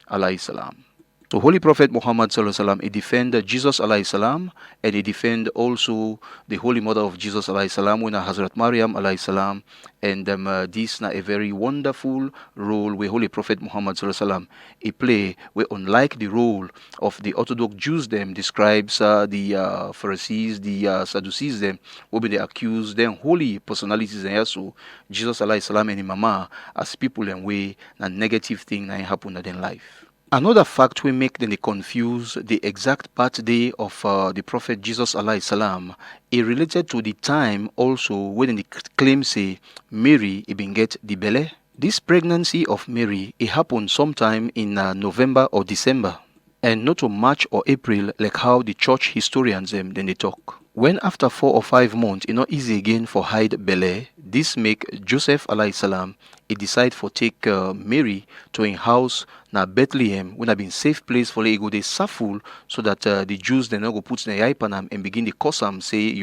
alayhi salam. So Holy Prophet Muhammad sallallahu alaihi wasallam he defend Jesus alayhi salam and he defend also the Holy Mother of Jesus alayhi salam when Hazrat Maryam alayhi salam and this na a very wonderful role where Holy Prophet Muhammad sallallahu alaihi wasallam he play where unlike the role of the Orthodox Jews them describes the Pharisees the Sadducees them where they accuse them holy personalities and also Jesus alayhi salam and Mama as people and way na negative thing that happen in their life. Another fact we make then they confuse the exact birthday of the Prophet Jesus alayhi salam is related to the time also when they claim say Mary been get the belly. This pregnancy of Mary it happened sometime in November or December and not to March or April like how the church historians then they talk. When after 4 or 5 months it's not easy again for hide belly, this make Joseph alayhi salam he decide for take Mary to a house na Bethlehem when have been safe place for they go they suffer so that the Jews they not go put in the panam and begin the curse am say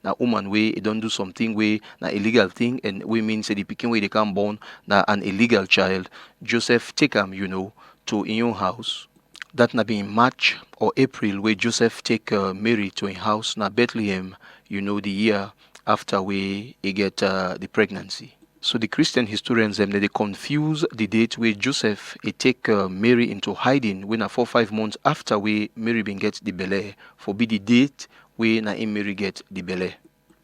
na woman way it don't do something way na illegal thing and we mean say the picking way they can born na an illegal child. Joseph take him to in your house. That na be in March or April where Joseph take Mary to a house na Bethlehem the year after we get the pregnancy. So the Christian historians them they confuse the date where Joseph he take Mary into hiding when 4 or 5 months after we Mary been get the belly for be the date where na Mary get the belly.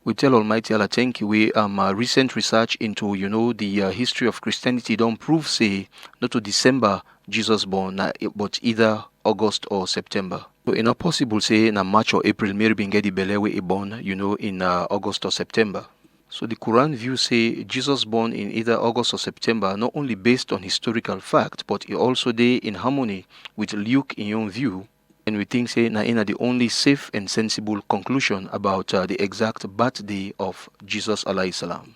We tell Almighty Allah thank you. We recent research into the history of Christianity don't prove say not to December Jesus born but either August or September. So it's not possible say na March or April Mary been get the belly where he born in August or September. So the Quran view say Jesus born in either August or September not only based on historical fact but it also they in harmony with Luke in your view. And we think say na the only safe and sensible conclusion about the exact birthday of Jesus alayhi salam.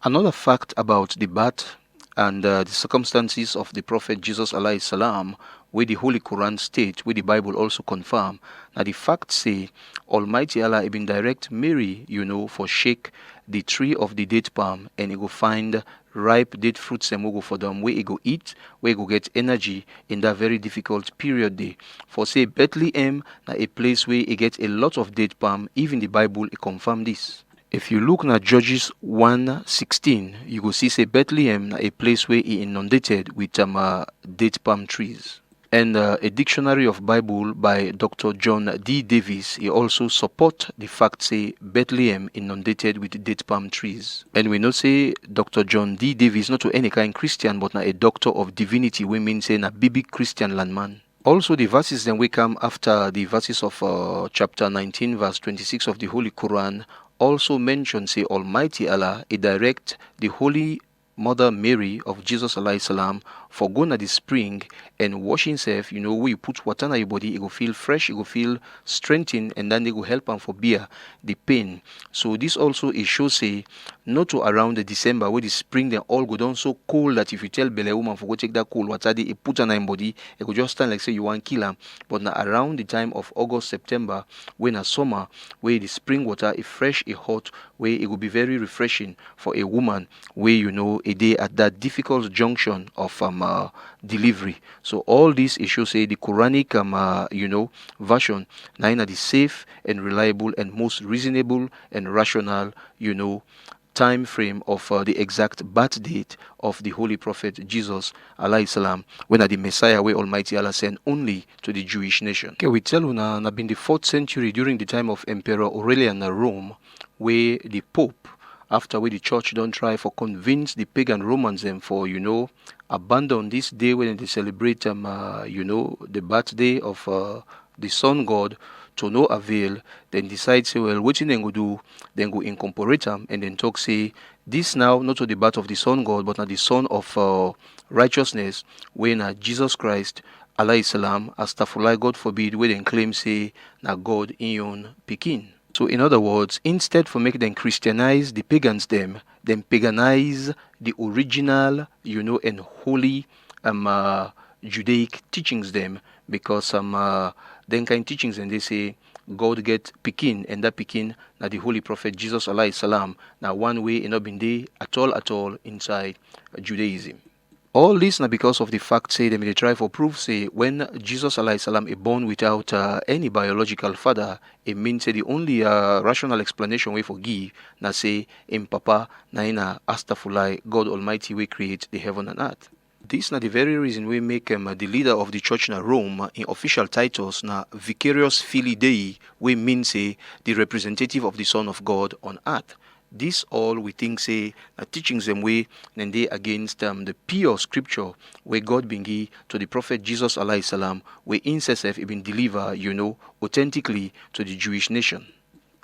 Another fact about the birth and the circumstances of the Prophet Jesus alayhi salam where the Holy Quran state, where the Bible also confirm, now the fact say Almighty Allah even direct Mary, for shake the tree of the date palm and he go find ripe date fruits and go for them where he go eat, where he go get energy in that very difficult period day. For say Bethlehem, now a place where he get a lot of date palm, even the Bible it confirm this. If you look at Judges 1:16, you go see say Bethlehem na a place where he inundated with date palm trees. And a dictionary of Bible by Dr. John D. Davis, he also support the fact say Bethlehem inundated with date palm trees. And we know say Dr. John D. Davis not to any kind Christian, but na a doctor of divinity, we mean say na big Christian landman. Also, the verses then we come after the verses of chapter 19, verse 26 of the Holy Qur'an also mention say Almighty Allah, he direct the Holy Mother Mary of Jesus alayhi salam for going at the spring and wash himself, where you put water on your body, it will feel fresh, it will feel strengthened, and then they will help him for bear the pain. So this also it shows say not to around the December where the spring they all go down so cold that if you tell Bele woman for go take that cold water, they put on her body, it will just stand like say you want kill him. But now around the time of August, September, when a summer, where the spring water is fresh, is hot, where it will be very refreshing for a woman where a day at that difficult junction of delivery. So all this issues say the Quranic version now the safe and reliable and most reasonable and rational time frame of the exact birth date of the Holy Prophet Jesus alayhi salam, when the Messiah where Almighty Allah sent only to the Jewish nation. Okay, we tell you now in the 4th century during the time of Emperor Aurelian Rome, where the Pope, after where the church don't try for convince the pagan Romans them for abandon this day when they celebrate the birthday of the sun god to no avail, then decide say well what then go do, then go incorporate them and then talk say this now not to the birth of the sun god but now the son of righteousness when Jesus Christ alayhi salam astaghfirullah God forbid where then claim say na God in yon pikin. So in other words, instead for making them Christianize the pagans them paganize the original, and holy Judaic teachings them, because then kind teachings and they say God get Pekin and that Pekin now the Holy Prophet Jesus alayhi salam now one way in not been there at all inside Judaism. All this now because of the fact say they may try for proof say when Jesus alayhi salam is born without any biological father, it means say the only rational explanation we for give now say in Papa na ina astaghfirullah God Almighty we create the heaven and earth. This na the very reason we make the leader of the church na Rome in official titles na vicarious filii Dei, we mean say the representative of the Son of God on earth. This all we think say teachings them way and they against the pure scripture where God been give to the prophet Jesus alayhi salam where incessant it been deliver authentically to the Jewish nation.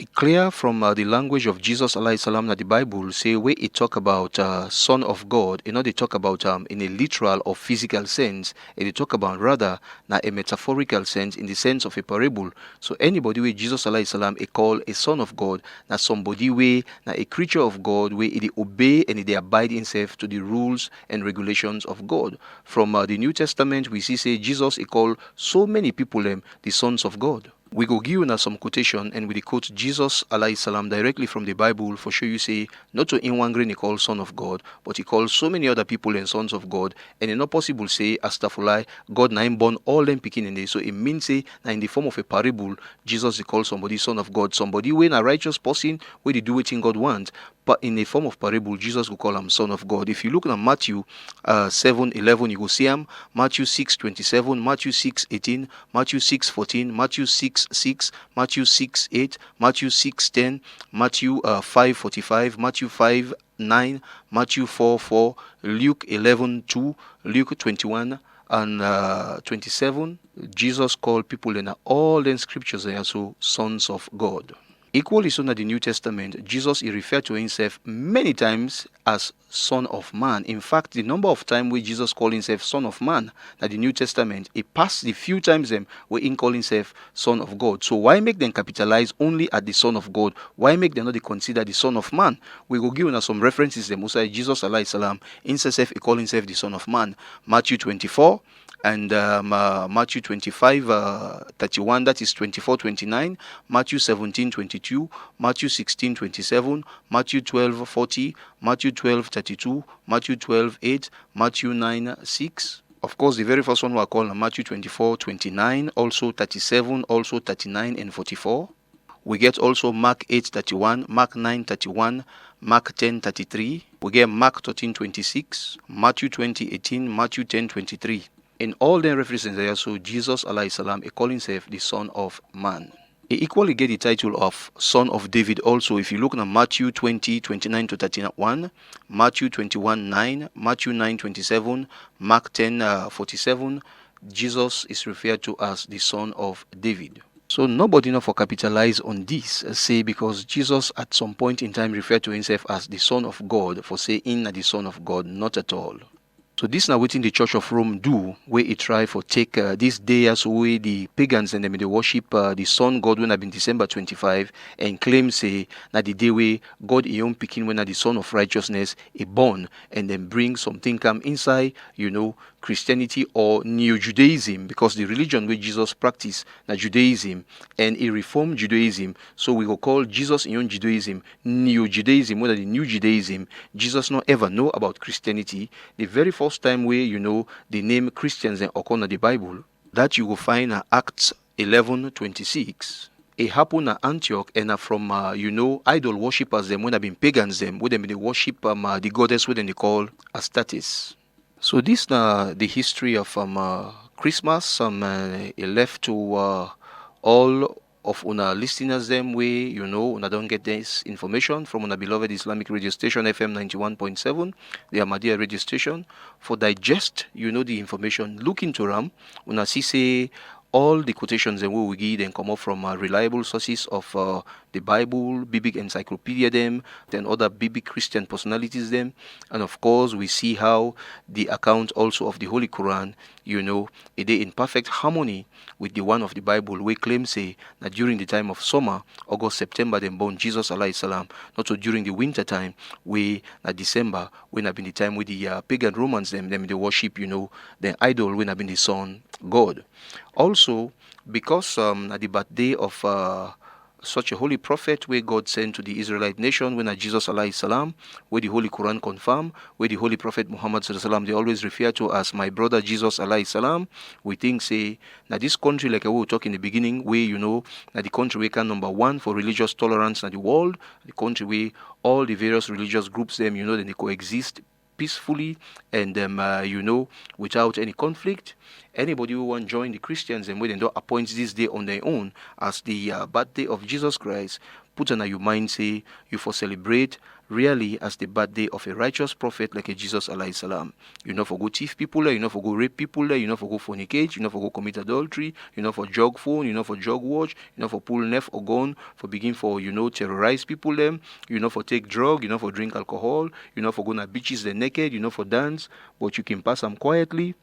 It clear from the language of Jesus alayhi salam that the Bible say where it talk about Son of God, they talk about in a literal or physical sense, and they talk about rather na a metaphorical sense in the sense of a parable. So anybody where Jesus alayhi salam is called a son of God, na somebody where na a creature of God where it obey and it abide himself to the rules and regulations of God. From the New Testament we see say Jesus is called so many people the sons of God. We go give you some quotation and we quote Jesus alayhi salam directly from the Bible for sure you say not to in one grain he calls son of God, but he calls so many other people and sons of God, and it's not possible say astaghfirullah God na him born all them picking in there. So it means say na in the form of a parable Jesus he calls somebody son of God, somebody when a righteous person where they do what God wants, but in the form of parable Jesus will call him son of God. If you look at Matthew 7:11 you go see him, Matthew 6:27, Matthew 6:18, Matthew 6:14, Matthew 6:6, Matthew 6:8, Matthew 6:10, Matthew 5:45, Matthew 5:9, Matthew 4:4, Luke 11:2, Luke 21 and 27. Jesus called people in all the scriptures they are so sons of God. Equally so in the New Testament, Jesus he referred to himself many times as Son of Man. In fact, the number of times where Jesus called himself Son of Man in the New Testament, it passed the few times where he called himself Son of God. So why make them capitalize only at the Son of God? Why make them not consider the Son of Man? We will give some references them. Also, Jesus alayhi salam himself he called himself the Son of Man. Matthew 24. And Matthew 25:31, that is 24:29, Matthew 17:22, Matthew 16:27, Matthew 12:40, Matthew 12:32, Matthew 12:8, Matthew 9:6. Of course, the very first one we are called Matthew 24:29, also 37, also 39 and 44. We get also Mark 8:31, Mark 9:31, Mark 10:33. We get Mark 13:26, Matthew 20:18, Matthew 10:23. In all the references there, so Jesus alayhi salam, he call himself the Son of Man. He equally get the title of Son of David also. If you look at Matthew 20:29 to 31, Matthew 21:9, Matthew 9:27, Mark 10:47, Jesus is referred to as the Son of David. So nobody know for capitalize on this, say because Jesus at some point in time referred to himself as the Son of God, for saying the Son of God, not at all. So this now within the Church of Rome do, where it try for take this day as way the pagans and them they worship the sun God when have been December 25 and claim say that the day where God a young picking when the Son of Righteousness a born and then bring something come inside, Christianity or Neo Judaism, because the religion where Jesus practiced na Judaism and a reformed Judaism. So we will call Jesus in Judaism Neo Judaism, whether the New Judaism. Jesus not ever know about Christianity. The very first time where the name Christians and occur in the Bible, that you will find Acts 11:26. It happened at Antioch and from idol worshippers them when have been pagans them when they worship the goddess when they call Astartes. So this the history of Christmas. Left to all of una listeners them way una don't get this information from una beloved Islamic radio station FM 91.7, the Ahmadiyya radio station, for digest the information. Look into them una see say all the quotations and we give them come up from reliable sources of the Bible, biblical encyclopedia them, then other biblical Christian personalities them, and of course we see how the account also of the Holy Qur'an, it is in perfect harmony with the one of the Bible. We claim say that during the time of summer, August, September, then born Jesus alayhi salam, not so during the winter time, we December, when have been the time with the pagan Romans them they worship the idol when have been the sun God. Also, because at the birthday of such a holy prophet where God sent to the Israelite nation when Jesus alayhi salam, where the Holy Quran confirm, where the Holy Prophet Muhammad sallallahu alaihi wasallam they always refer to as my brother Jesus alayhi salam. We think say now this country like I will talk in the beginning where that the country where can number one for religious tolerance in the world, the country where all the various religious groups them then they coexist peacefully and without any conflict. Anybody who want to join the Christians and when they don't appoint this day on their own as the birthday of Jesus Christ, put on your mind say you for celebrate really as the birthday of a righteous prophet like a Jesus alayhi salam. You know for go thief people there, you know for go rape people there, you know for go fornicate, you know for go commit adultery, you know for jog phone, you know for jog watch, you know for pull knife or gun, for begin for terrorize people them, you know for take drug, you know for drink alcohol, you know for go na beaches the naked, you know for dance, but you can pass them quietly.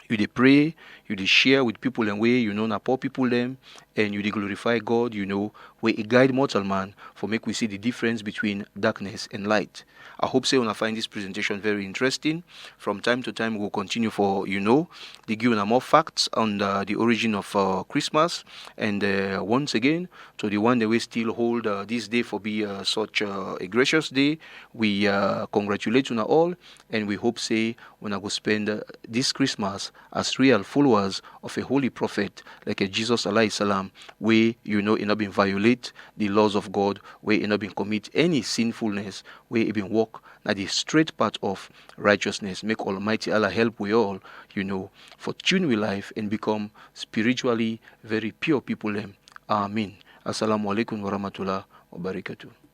You dey pray, you dey share with people and way na poor people them, and you dey glorify God, where He guide mortal man for make we see the difference between darkness and light. I hope say una find this presentation very interesting. From time to time we'll continue for they give una more facts on the origin of Christmas, and once again to the one that we still hold this day for be such a gracious day. We congratulate una all, and we hope say when I go spend this Christmas as real followers of a holy prophet like a Jesus alayhi salam, where he not been violate the laws of God, where he not been commit any sinfulness, where he been walk at the straight path of righteousness. Make Almighty Allah help we all, for tune with life and become spiritually very pure people. Amen. Assalamu alaikum wa rahmatullah wa barakatuh.